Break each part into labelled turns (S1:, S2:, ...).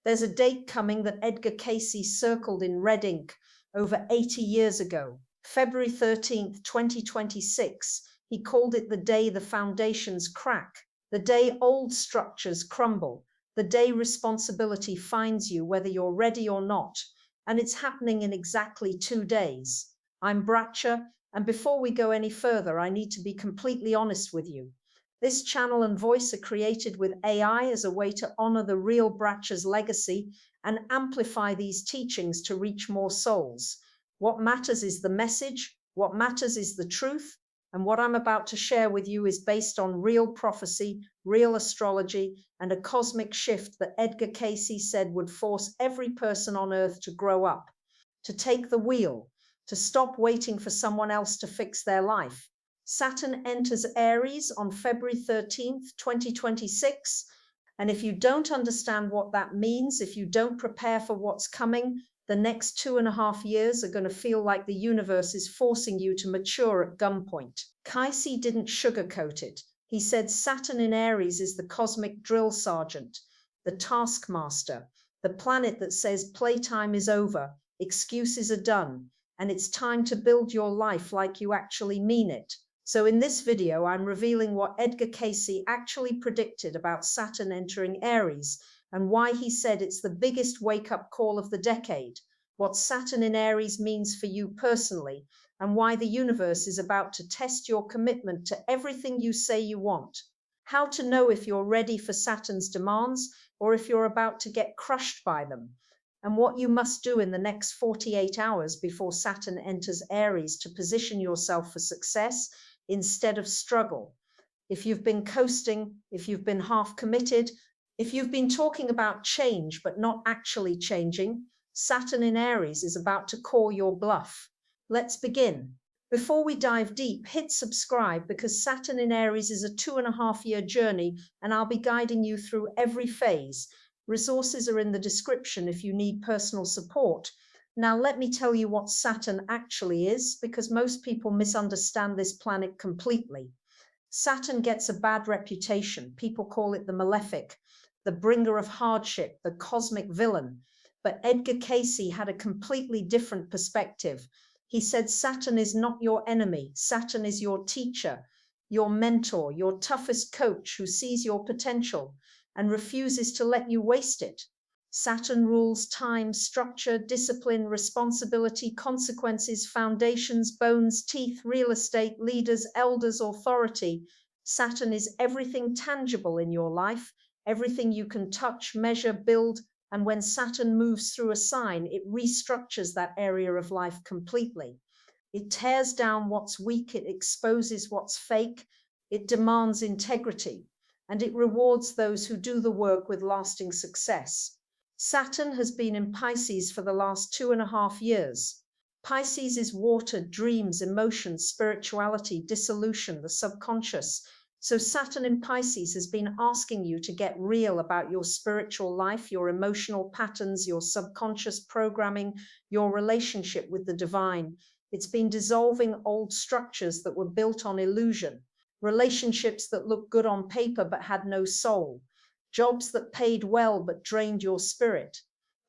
S1: There's a date coming that Edgar Cayce circled in red ink over 80 years ago, February 13th, 2026. He called it the day the foundations crack, the day old structures crumble, the day responsibility finds you whether you're ready or not. And it's happening in exactly 2 days. I'm Bracha, and before we go any further, I need to be completely honest with you. This channel and voice are created with AI as a way to honor the real Bracha's legacy and amplify these teachings to reach more souls. What matters is the message, what matters is the truth, and what I'm about to share with you is based on real prophecy, real astrology, and a cosmic shift that Edgar Cayce said would force every person on earth to grow up, to take the wheel, to stop waiting for someone else to fix their life. Saturn enters Aries on February 13th, 2026. And if you don't understand what that means, if you don't prepare for what's coming, the next 2.5 years are going to feel like the universe is forcing you to mature at gunpoint. Cayce didn't sugarcoat it. He said Saturn in Aries is the cosmic drill sergeant, the taskmaster, the planet that says playtime is over, excuses are done, and it's time to build your life like you actually mean it. So in this video, I'm revealing what Edgar Cayce actually predicted about Saturn entering Aries and why he said it's the biggest wake-up call of the decade, what Saturn in Aries means for you personally, and why the universe is about to test your commitment to everything you say you want. How to know if you're ready for Saturn's demands or if you're about to get crushed by them, and what you must do in the next 48 hours before Saturn enters Aries to position yourself for success instead of struggle. If you've been coasting, if you've been half committed, if you've been talking about change but not actually changing, Saturn in Aries is about to call your bluff. Let's begin. Before we dive deep, hit subscribe because Saturn in Aries is a 2.5 year journey and I'll be guiding you through every phase. Resources are in the description if you need personal support. Now, let me tell you what Saturn actually is, because most people misunderstand this planet completely. Saturn gets a bad reputation. People call it the malefic, the bringer of hardship, the cosmic villain. But Edgar Cayce had a completely different perspective. He said Saturn is not your enemy. Saturn is your teacher, your mentor, your toughest coach who sees your potential and refuses to let you waste it. Saturn rules time, structure, discipline, responsibility, consequences, foundations, bones, teeth, real estate, leaders, elders, authority. Saturn is everything tangible in your life, everything you can touch, measure, build, and when Saturn moves through a sign, it restructures that area of life completely. It tears down what's weak, it exposes what's fake, it demands integrity, and it rewards those who do the work with lasting success. Saturn has been in Pisces for the last 2.5 years. Pisces is water, dreams, emotions, spirituality, dissolution, the subconscious. So Saturn in Pisces has been asking you to get real about your spiritual life, your emotional patterns, your subconscious programming, your relationship with the divine. It's been dissolving old structures that were built on illusion, relationships that looked good on paper but had no soul, jobs that paid well but drained your spirit,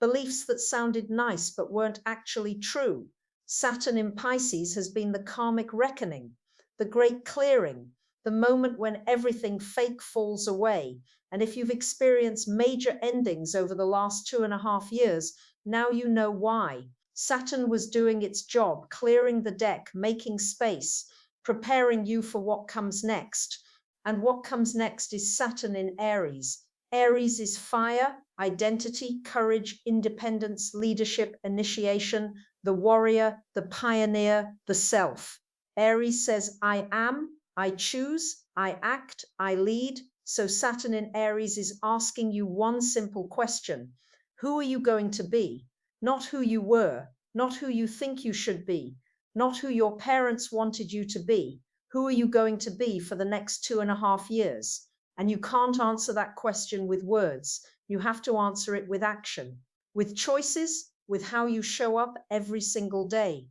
S1: beliefs that sounded nice but weren't actually true. Saturn in Pisces has been the karmic reckoning, the great clearing, the moment when everything fake falls away. And if you've experienced major endings over the last 2.5 years, now you know why. Saturn was doing its job, clearing the deck, making space, preparing you for what comes next. And what comes next is Saturn in Aries. Aries is fire, identity, courage, independence, leadership, initiation, the warrior, the pioneer, the self. Aries says, I am, I choose, I act, I lead. So Saturn in Aries is asking you one simple question. Who are you going to be? Not who you were, not who you think you should be, not who your parents wanted you to be. Who are you going to be for the next 2.5 years? And you can't answer that question with words. You have to answer it with action, with choices, with how you show up every single day.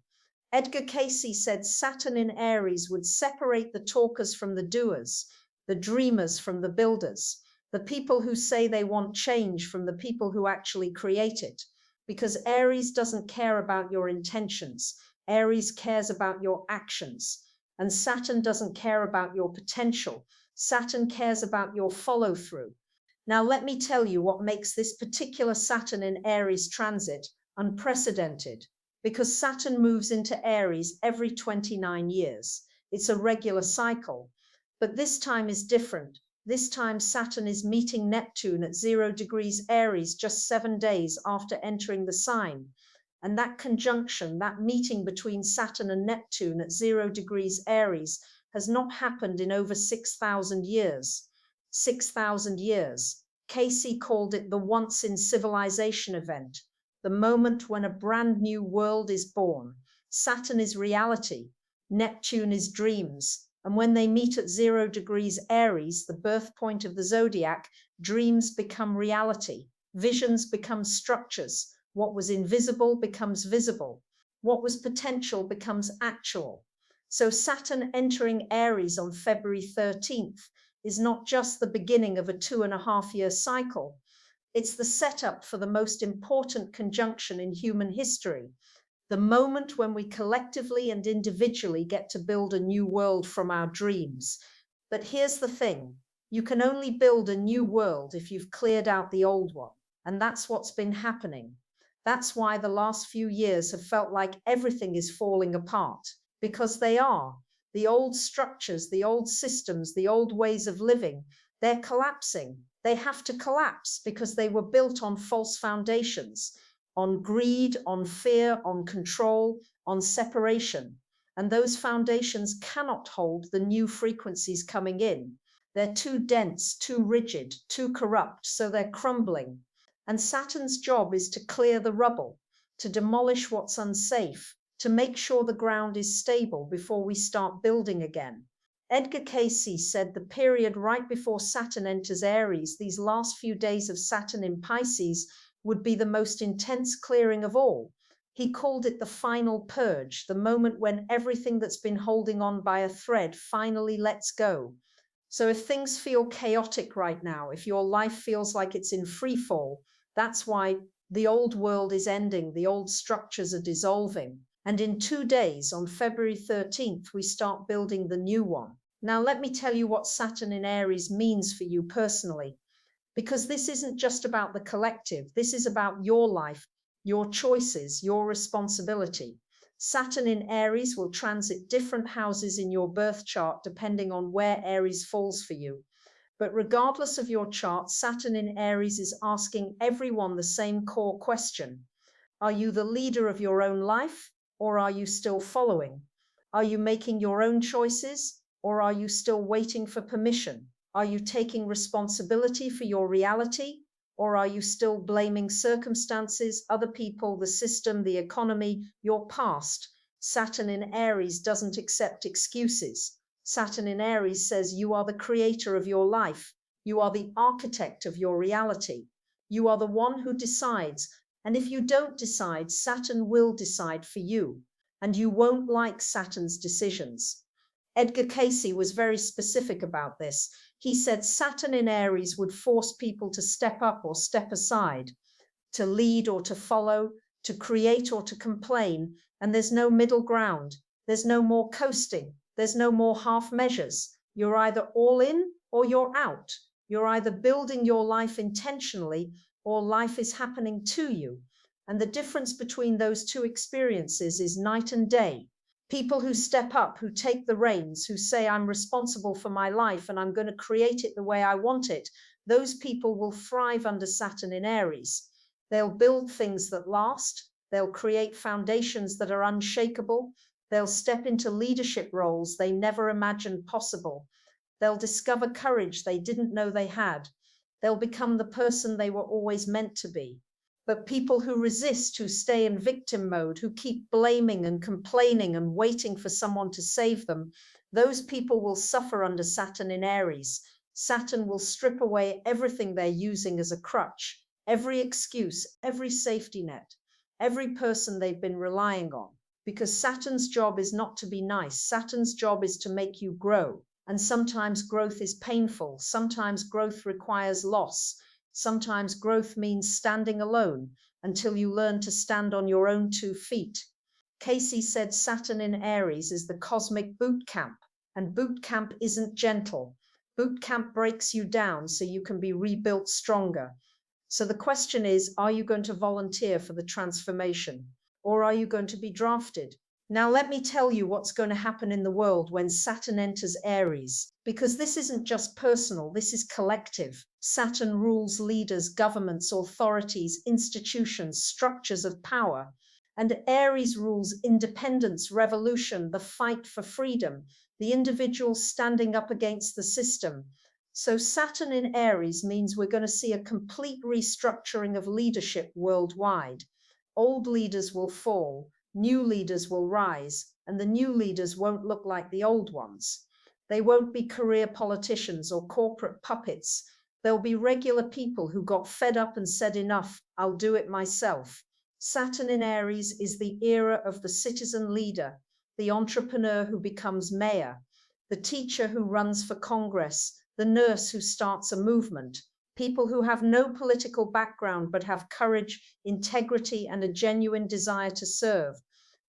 S1: Edgar Cayce said Saturn in Aries would separate the talkers from the doers, the dreamers from the builders. The people who say they want change from the people who actually create it. Because Aries doesn't care about your intentions. Aries cares about your actions. And Saturn doesn't care about your potential. Saturn cares about your follow through. Now, let me tell you what makes this particular Saturn in Aries transit unprecedented, because Saturn moves into Aries every 29 years. It's a regular cycle. But this time is different. This time Saturn is meeting Neptune at 0 degrees Aries just 7 days after entering the sign. And that conjunction, that meeting between Saturn and Neptune at 0 degrees Aries, has not happened in over 6,000 years. 6,000 years. Cayce called it the once in civilization event, the moment when a brand new world is born. Saturn is reality, Neptune is dreams, and when they meet at 0 degrees Aries, the birth point of the zodiac, dreams become reality, visions become structures, what was invisible becomes visible, what was potential becomes actual. So Saturn entering Aries on February 13th is not just the beginning of a 2.5-year cycle. It's the setup for the most important conjunction in human history, the moment when we collectively and individually get to build a new world from our dreams. But here's the thing, you can only build a new world if you've cleared out the old one. And that's what's been happening. That's why the last few years have felt like everything is falling apart, because they are. The old structures, the old systems, the old ways of living, they're collapsing. They have to collapse because they were built on false foundations, on greed, on fear, on control, on separation. And those foundations cannot hold the new frequencies coming in. They're too dense, too rigid, too corrupt, so they're crumbling. And Saturn's job is to clear the rubble, to demolish what's unsafe, to make sure the ground is stable before we start building again. Edgar Cayce said the period right before Saturn enters Aries, these last few days of Saturn in Pisces, would be the most intense clearing of all. He called it the final purge, the moment when everything that's been holding on by a thread finally lets go. So if things feel chaotic right now, if your life feels like it's in free fall, that's why the old world is ending, the old structures are dissolving. And in 2 days, on February 13th, we start building the new one. Now, let me tell you what Saturn in Aries means for you personally, because this isn't just about the collective. This is about your life, your choices, your responsibility. Saturn in Aries will transit different houses in your birth chart depending on where Aries falls for you. But regardless of your chart, Saturn in Aries is asking everyone the same core question. Are you the leader of your own life, or are you still following? Are you making your own choices, or are you still waiting for permission? Are you taking responsibility for your reality, or are you still blaming circumstances, other people, the system, the economy, your past? Saturn in Aries doesn't accept excuses. Saturn in Aries says you are the creator of your life. You are the architect of your reality. You are the one who decides. And if you don't decide, Saturn will decide for you. And you won't like Saturn's decisions. Edgar Cayce was very specific about this. He said Saturn in Aries would force people to step up or step aside, to lead or to follow, to create or to complain. And there's no middle ground. There's no more coasting. There's no more half measures. You're either all in or you're out. You're either building your life intentionally or life is happening to you. And the difference between those two experiences is night and day. People who step up, who take the reins, who say, I'm responsible for my life and I'm going to create it the way I want it, those people will thrive under Saturn in Aries. They'll build things that last. They'll create foundations that are unshakable. They'll step into leadership roles they never imagined possible. They'll discover courage they didn't know they had. They'll become the person they were always meant to be. But people who resist, who stay in victim mode, who keep blaming and complaining and waiting for someone to save them, those people will suffer under Saturn in Aries. Saturn will strip away everything they're using as a crutch, every excuse, every safety net, every person they've been relying on. Because Saturn's job is not to be nice. Saturn's job is to make you grow. And sometimes growth is painful. Sometimes growth requires loss. Sometimes growth means standing alone until you learn to stand on your own 2 feet. Cayce said Saturn in Aries is the cosmic boot camp, and boot camp isn't gentle. Boot camp breaks you down so you can be rebuilt stronger. So the question is, are you going to volunteer for the transformation, or are you going to be drafted? Now, let me tell you what's going to happen in the world when Saturn enters Aries, because this isn't just personal, this is collective. Saturn rules leaders, governments, authorities, institutions, structures of power. And Aries rules independence, revolution, the fight for freedom, the individual standing up against the system. So Saturn in Aries means we're going to see a complete restructuring of leadership worldwide. Old leaders will fall. New leaders will rise, and the new leaders won't look like the old ones. They won't be career politicians or corporate puppets. They'll be regular people who got fed up and said, enough, I'll do it myself. Saturn in Aries is the era of the citizen leader, the entrepreneur who becomes mayor, the teacher who runs for Congress, the nurse who starts a movement. People who have no political background but have courage, integrity, and a genuine desire to serve.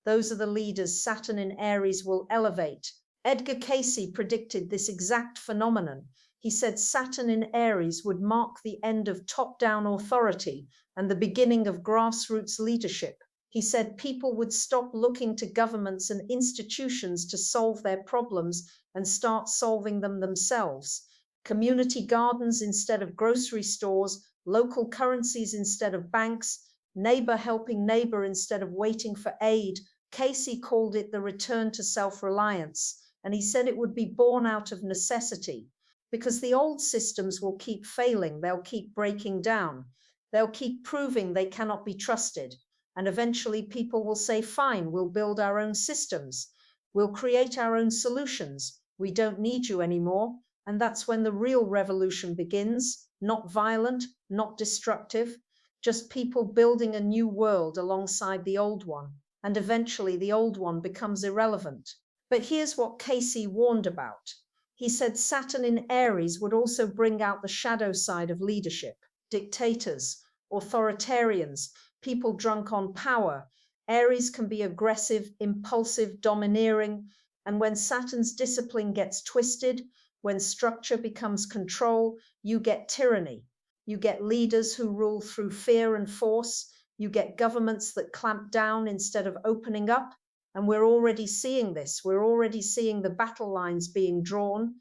S1: Those are the leaders Saturn in Aries will elevate. Edgar Cayce predicted this exact phenomenon. He said Saturn in Aries would mark the end of top-down authority and the beginning of grassroots leadership. He said people would stop looking to governments and institutions to solve their problems and start solving them themselves. Community gardens instead of grocery stores, local currencies instead of banks, neighbor helping neighbor instead of waiting for aid. Cayce called it the return to self-reliance, and he said it would be born out of necessity, because the old systems will keep failing, they'll keep breaking down, they'll keep proving they cannot be trusted, and eventually people will say, fine, we'll build our own systems, we'll create our own solutions, we don't need you anymore. And that's when the real revolution begins, not violent, not destructive, just people building a new world alongside the old one. And eventually the old one becomes irrelevant. But here's what Cayce warned about. He said Saturn in Aries would also bring out the shadow side of leadership, dictators, authoritarians, people drunk on power. Aries can be aggressive, impulsive, domineering, and when Saturn's discipline gets twisted, when structure becomes control, you get tyranny. You get leaders who rule through fear and force. You get governments that clamp down instead of opening up. And we're already seeing this. We're already seeing the battle lines being drawn.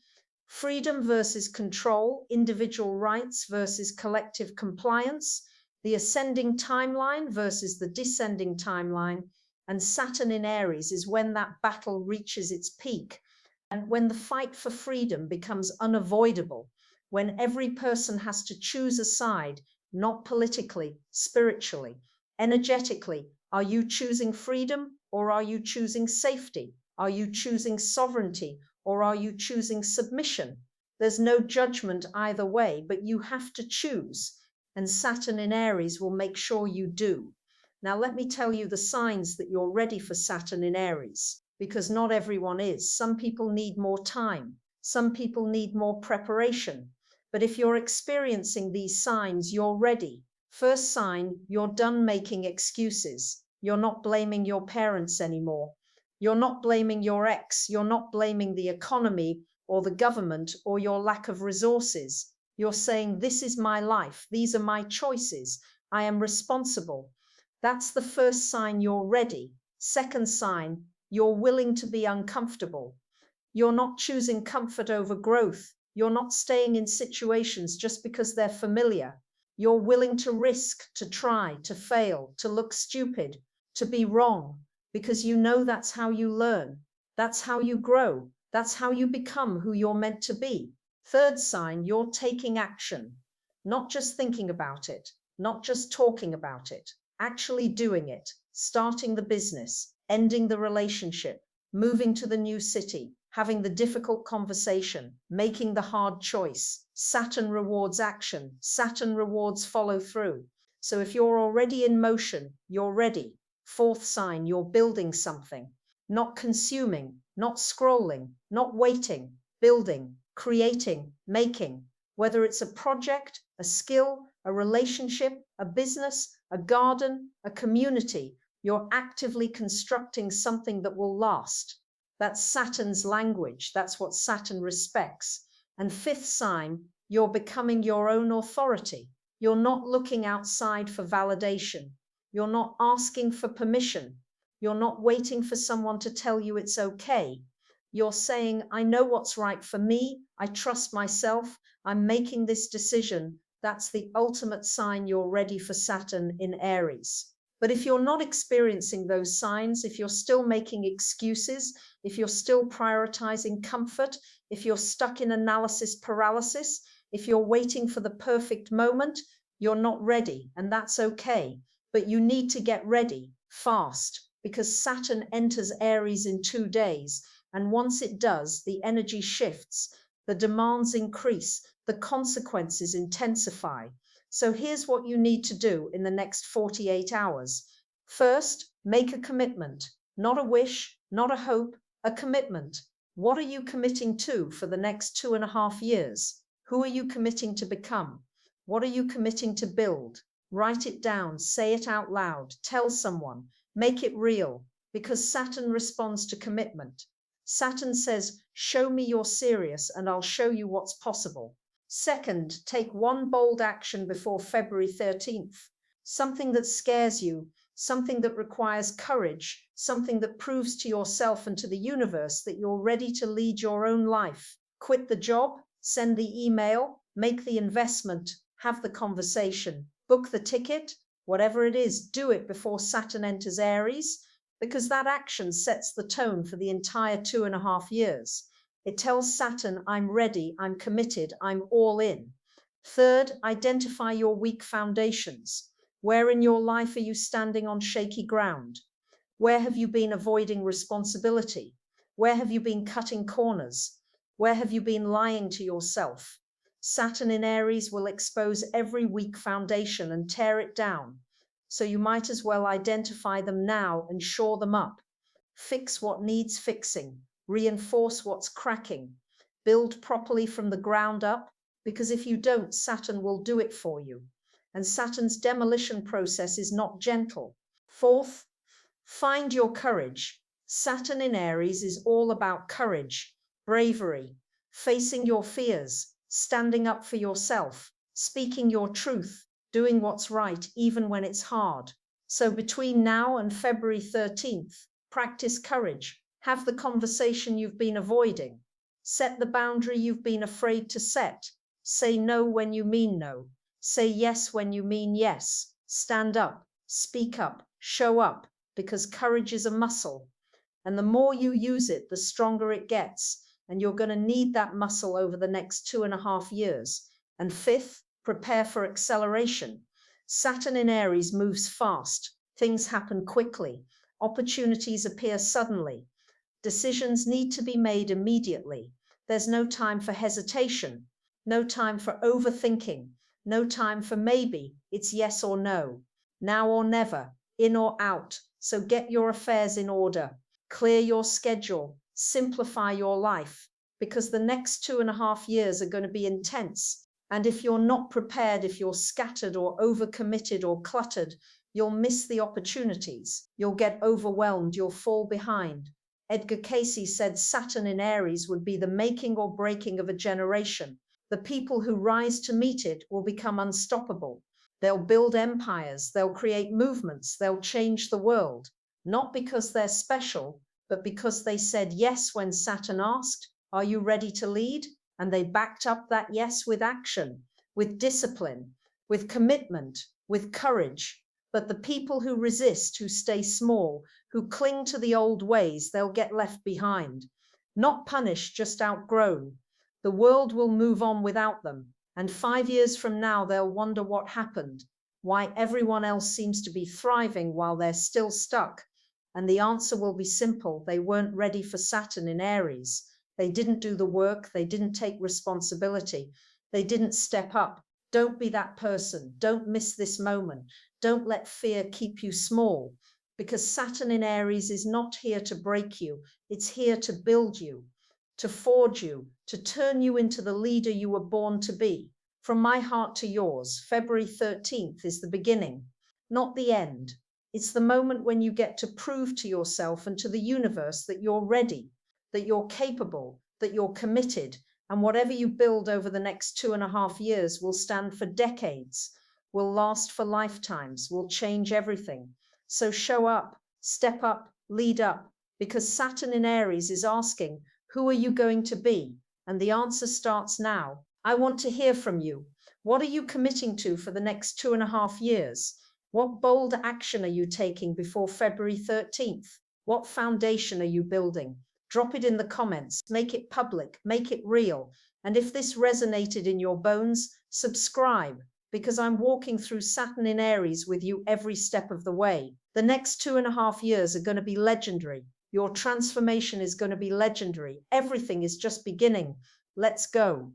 S1: Freedom versus control, individual rights versus collective compliance, the ascending timeline versus the descending timeline. And Saturn in Aries is when that battle reaches its peak. And when the fight for freedom becomes unavoidable, when every person has to choose a side, not politically, spiritually, energetically, are you choosing freedom or are you choosing safety? Are you choosing sovereignty or are you choosing submission? There's no judgment either way, but you have to choose. And Saturn in Aries will make sure you do. Now, let me tell you the signs that you're ready for Saturn in Aries, because not everyone is. Some people need more time. Some people need more preparation. But if you're experiencing these signs, you're ready. First sign, you're done making excuses. You're not blaming your parents anymore. You're not blaming your ex. You're not blaming the economy or the government or your lack of resources. You're saying, this is my life. These are my choices. I am responsible. That's the first sign you're ready. Second sign, you're willing to be uncomfortable. You're not choosing comfort over growth. You're not staying in situations just because they're familiar. You're willing to risk, to try, to fail, to look stupid, to be wrong, because you know that's how you learn. That's how you grow. That's how you become who you're meant to be. Third sign, you're taking action. Not just thinking about it, not just talking about it, actually doing it, starting the business, ending the relationship, moving to the new city, having the difficult conversation, making the hard choice. Saturn rewards action. Saturn rewards follow through. So if you're already in motion, you're ready. Fourth sign, you're building something, not consuming, not scrolling, not waiting. building, creating, making, whether it's a project, a skill, a relationship, a business, a garden, a community. You're actively constructing something that will last. That's Saturn's language. That's what Saturn respects. And fifth sign, you're becoming your own authority. You're not looking outside for validation. You're not asking for permission. You're not waiting for someone to tell you it's okay. You're saying, I know what's right for me. I trust myself. I'm making this decision. That's the ultimate sign you're ready for Saturn in Aries. But if you're not experiencing those signs, if you're still making excuses, if you're still prioritizing comfort, if you're stuck in analysis paralysis, if you're waiting for the perfect moment, you're not ready, and that's okay. But you need to get ready fast, because Saturn enters Aries in 2 days. And once it does, the energy shifts, the demands increase, the consequences intensify. So here's what you need to do in the next 48 hours. First, make a commitment, not a wish, not a hope, a commitment. What are you committing to for the next 2.5 years? Who are you committing to become? What are you committing to build? Write it down, say it out loud, tell someone, make it real, because Saturn responds to commitment. Saturn says, show me you're serious and I'll show you what's possible. Second, take one bold action before February 13th. Something that scares you, something that requires courage, something that proves to yourself and to the universe that you're ready to lead your own life. Quit the job, send the email, make the investment, have the conversation, book the ticket, whatever it is, do it before Saturn enters Aries, because that action sets the tone for the entire 2.5 years. It tells Saturn, I'm ready, I'm committed, I'm all in. Third, identify your weak foundations. Where in your life are you standing on shaky ground? Where have you been avoiding responsibility? Where have you been cutting corners? Where have you been lying to yourself? Saturn in Aries will expose every weak foundation and tear it down. So you might as well identify them now and shore them up. Fix what needs fixing. Reinforce what's cracking. Build properly from the ground up, because if you don't, Saturn will do it for you. And Saturn's demolition process is not gentle. Fourth, find your courage. Saturn in Aries is all about courage, bravery, facing your fears, standing up for yourself, speaking your truth, doing what's right even when it's hard. So between now and February 13th, practice courage. Have the conversation you've been avoiding. Set the boundary you've been afraid to set. Say no when you mean no. Say yes when you mean yes. Stand up, speak up, show up, because courage is a muscle. And the more you use it, the stronger it gets. And you're going to need that muscle over the next 2.5 years. And fifth, prepare for acceleration. Saturn in Aries moves fast. Things happen quickly. Opportunities appear suddenly. Decisions need to be made immediately. There's no time for hesitation, no time for overthinking, no time for maybe. It's yes or no, now or never, in or out. So get your affairs in order, clear your schedule, simplify your life, because the next 2.5 years are going to be intense. And if you're not prepared, if you're scattered or overcommitted or cluttered, you'll miss the opportunities. You'll get overwhelmed. You'll fall behind. Edgar Cayce said Saturn in Aries would be the making or breaking of a generation. The people who rise to meet it will become unstoppable. They'll build empires. They'll create movements. They'll change the world. Not because they're special, but because they said yes when Saturn asked, are you ready to lead? And they backed up that yes with action, with discipline, with commitment, with courage. But the people who resist, who stay small, who cling to the old ways, they'll get left behind. Not punished, just outgrown. The world will move on without them. And 5 years from now, they'll wonder what happened, why everyone else seems to be thriving while they're still stuck. And the answer will be simple. They weren't ready for Saturn in Aries. They didn't do the work. They didn't take responsibility. They didn't step up. Don't be that person. Don't miss this moment. Don't let fear keep you small, because Saturn in Aries is not here to break you. It's here to build you, to forge you, to turn you into the leader you were born to be. From my heart to yours, February 13th is the beginning, not the end. It's the moment when you get to prove to yourself and to the universe that you're ready, that you're capable, that you're committed, and whatever you build over the next 2.5 years will stand for decades, will last for lifetimes, will change everything. So show up, step up, lead up, because Saturn in Aries is asking, who are you going to be? And the answer starts now. I want to hear from you. What are you committing to for the next 2.5 years? What bold action are you taking before February 13th? What foundation are you building? Drop it in the comments, make it public, make it real. And if this resonated in your bones, subscribe, because I'm walking through Saturn in Aries with you every step of the way. The next 2.5 years are going to be legendary. Your transformation is going to be legendary. Everything is just beginning. Let's go.